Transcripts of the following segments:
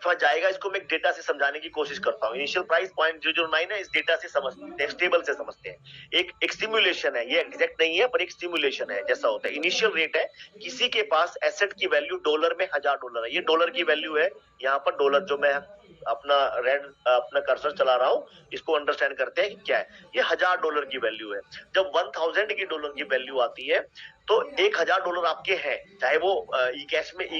जाएगा इसको मैं डेटा से समझाने की कोशिश करता हूँ। इनिशियल प्राइस 0.009 है, इस डेटा से समझते हैं, टेबल से समझते हैं। एक सिमुलेशन है, ये एग्जैक्ट नहीं है पर एक सिमुलेशन है जैसा होता है। इनिशियल रेट है, किसी के पास एसेट की वैल्यू डॉलर में $1000 है, ये डॉलर की वैल्यू है। यहाँ पर डॉलर जो मैं अपना अपना कर्सर चला रहा हूँ, इसको अंडरस्टैंड करते हैं कि क्या है। ये $1000 की वैल्यू है। जब 1000 की डॉलर की वैल्यू आती है तो $1000 आपके हैं, चाहे वो ई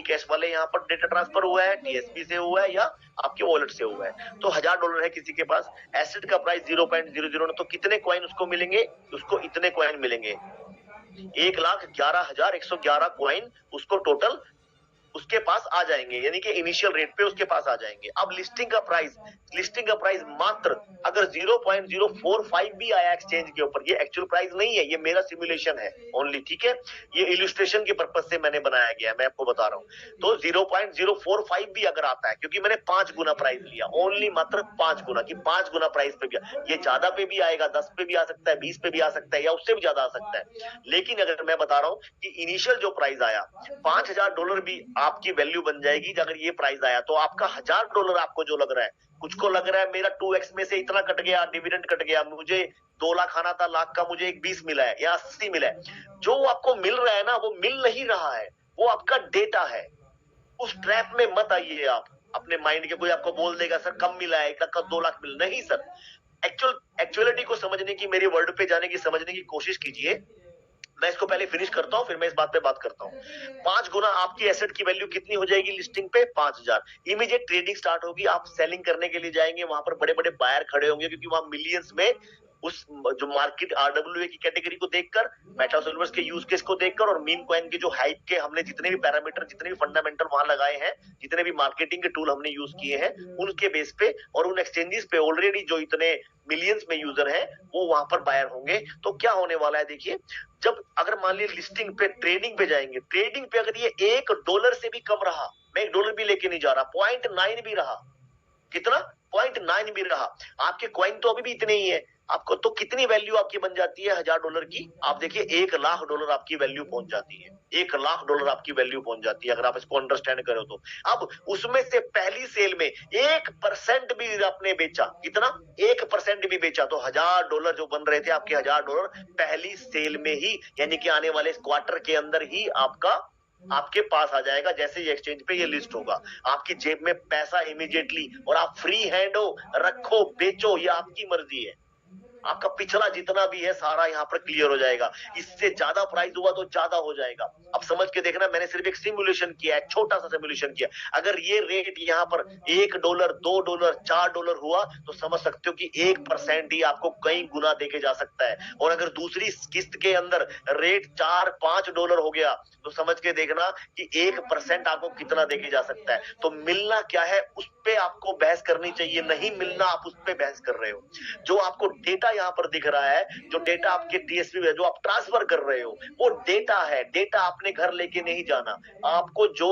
कैश वाले यहाँ पर डेटा ट्रांसफर हुआ है, टीएसपी से हुआ है या आपके वॉलेट से हुआ है, तो $1000 है किसी के पास। एसेट का प्राइस 0.00, तो कितने कॉइन उसको मिलेंगे? उसको इतने कॉइन मिलेंगे, 1,11,111 कॉइन उसको टोटल उसके पास आ जाएंगे, यानी कि इनिशियल रेट पे उसके पास आ जाएंगे। अब लिस्टिंग का प्राइस मात्र अगर 0.045 भी आया एक्सचेंज के ऊपर, ये एक्चुअल प्राइस नहीं है, ये मेरा सिमुलेशन है ओनली, ठीक है। ये इलस्ट्रेशन के पर्पज से मैंने बनाया गया है, मैं आपको बता रहा हूँ। तो 0.045 भी अगर आता है, क्योंकि मैंने 5 गुना प्राइस लिया, ओनली मात्र 5 गुना की 5 गुना प्राइस पे भी, ये ज्यादा पे भी आएगा, 10 पे भी आ सकता है, 20 पे भी आ सकता है या उससे भी ज्यादा आ सकता है। लेकिन अगर मैं बता रहा हूँ कि इनिशियल जो प्राइस आया $5000 भी आपकी वैल्यू बन जाएगी। अगर ये प्राइस आया तो आपका $1000 आपको जो लग रहा है, कुछ को लग रहा है मेरा 2x में से इतना कट गया, डिविडेंड कट गया, मुझे 2 लाख आना था, लाख का मुझे 20 मिला है या 80 मिला है। जो आपको मिल रहा है ना, वो मिल नहीं रहा है, वो आपका डेटा है। उस ट्रैप में मत आइए आप अपने माइंड के। कोई आपको बोल देगा सर कम मिला है, 1 लाख का 2 लाख मिला, नहीं सर। एक्चुअलिटी को समझने की, मेरी वर्ड पे जाने की, समझने की कोशिश कीजिए। मैं इसको पहले फिनिश करता हूँ, फिर मैं इस बात पे बात करता हूँ। 5 गुना आपकी एसेट की वैल्यू कितनी हो जाएगी लिस्टिंग पे? 5000। इमीडिएट ट्रेडिंग स्टार्ट होगी, आप सेलिंग करने के लिए जाएंगे, वहां पर बड़े बड़े बायर खड़े होंगे, क्योंकि वहां मिलियंस में उस जो मार्केट आरडब्ल्यूए की कैटेगरी को देखकर, मेटा सिल्वर्स के यूज केस को देखकर और मीम कॉइन के जो हाइप के हमने जितने भी पैरामीटर, जितने भी फंडामेंटल वहां लगाए हैं, जितने भी मार्केटिंग के टूल हमने यूज किए हैं, उनके बेस पे और उन एक्सचेंजेस पे ऑलरेडी जो इतने मिलियंस में यूजर हैं, वो वहां पर बायर होंगे। तो क्या होने वाला है देखिए, जब अगर मान लीजिए लिस्टिंग पे ट्रेडिंग पे जाएंगे, ट्रेडिंग पे अगर ये $1 से भी कम रहा, मैं $1 भी लेके नहीं जा रहा, 0.9 भी रहा, कितना? 0.9 भी रहा, आपके कॉइन तो अभी भी इतने ही है। आपको तो कितनी वैल्यू आपकी बन जाती है $1000 की? आप देखिए $1,00,000 आपकी वैल्यू पहुंच जाती है, $1,00,000 आपकी वैल्यू पहुंच जाती है, अगर आप इसको अंडरस्टैंड करो तो। अब उसमें से पहली सेल में 1% भी आपने बेचा, कितना? 1% भी बेचा, तो $1000 जो बन रहे थे आपके, $1000 पहली सेल में ही, यानी कि आने वाले क्वार्टर के अंदर ही आपके पास आ जाएगा। जैसे ये एक्सचेंज पे ये लिस्ट होगा, आपकी जेब में पैसा इमीडिएटली, और आप फ्री हैंड हो, रखो बेचो, ये आपकी मर्जी है। आपका पिछला जितना भी है सारा यहाँ पर क्लियर हो जाएगा। इससे ज्यादा प्राइस हुआ तो ज्यादा हो जाएगा। अब समझ के देखना, मैंने सिर्फ एक सिमुलेशन किया है, छोटा सा सिमुलेशन किया। अगर ये रेट यहाँ पर $1, $2, $4 हुआ, तो समझ सकते हो कि 1% ही आपको कई गुना देके जा सकता है। और अगर दूसरी किस्त के अंदर रेट $4-5 हो गया, तो समझ के देखना कि 1% आपको कितना देके जा सकता है। तो मिलना क्या है उस पे आपको बहस करनी चाहिए, नहीं मिलना आप उस पे बहस कर रहे हो। जो आपको डेटा यहाँ पर दिख रहा है, जो डेटा आपके टीएसपी में जो आप ट्रांसफर कर रहे हो, वो डेटा है। डेटा आपने घर लेके नहीं जाना, आपको जो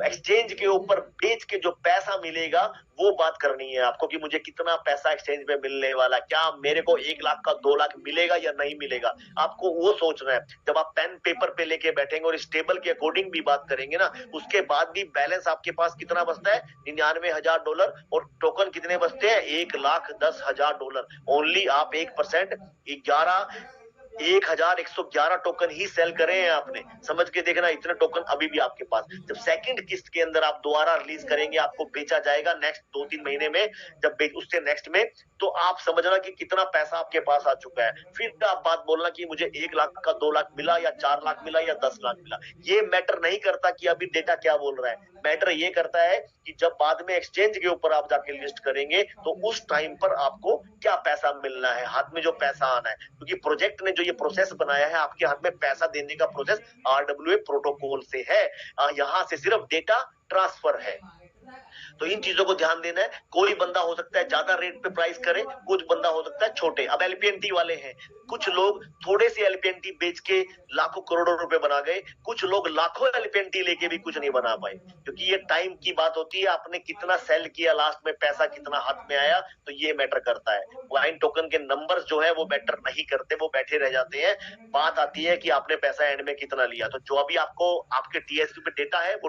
एक्सचेंज के ऊपर बेच के जो पैसा मिलेगा, वो बात करनी है आपको, कि मुझे कितना पैसा एक्सचेंज पे मिलने वाला, क्या मेरे को 1 लाख का 2 लाख मिलेगा या नहीं मिलेगा, आपको वो सोचना है। जब आप पेन पेपर पे लेके बैठेंगे और इस टेबल के अकॉर्डिंग भी बात करेंगे ना, उसके बाद भी बैलेंस आपके पास कितना बचता है? $99,000। और टोकन कितने बचते हैं? $1,10,000। ओनली आप 1%, 1111 टोकन ही सेल करे हैं आपने। समझ के देखना, इतने टोकन अभी भी आपके पास। जब सेकंड किस्त के अंदर आप दोबारा रिलीज करेंगे, आपको बेचा जाएगा नेक्स्ट 2-3 महीने में, जब उससे नेक्स्ट में, तो आप समझना कि कितना पैसा आपके पास आ चुका है। फिर आप बात बोलना कि मुझे 1 लाख का 2 लाख मिला या 4 लाख मिला या 10 लाख मिला। ये मैटर नहीं करता कि अभी डेटा क्या बोल रहा है। मैटर ये करता है कि जब बाद में एक्सचेंज के ऊपर आप जाके लिस्ट करेंगे, तो उस टाइम पर आपको क्या पैसा मिलना है, हाथ में जो पैसा आना है। क्योंकि प्रोजेक्ट ने जो ये प्रोसेस बनाया है, आपके हाथ में पैसा देने का प्रोसेस आरडब्ल्यूए प्रोटोकॉल से है। यहाँ से सिर्फ डेटा ट्रांसफर है। तो इन चीजों को ध्यान देना है। कोई बंदा हो सकता है ज्यादा रेट पे प्राइस करे, कुछ बंदा हो सकता है छोटे। अब एलपीएनटी वाले हैं, कुछ लोग थोड़े से एलपीएनटी बेच के लाखों करोड़ों रुपए बना गए, कुछ लोग लाखों एलपीएनटी लेके भी कुछ नहीं बना पाए। क्योंकि ये टाइम की बात होती है, आपने कितना सेल किया, लास्ट में पैसा कितना हाथ में आया, तो ये मैटर करता है। वाइन टोकन के नंबर्स जो है वो मैटर नहीं करते, वो बैठे रह जाते हैं। बात आती है कि आपने पैसा एंड में कितना लिया। तो जो अभी आपको आपके टीएसपी पे डेटा है, वो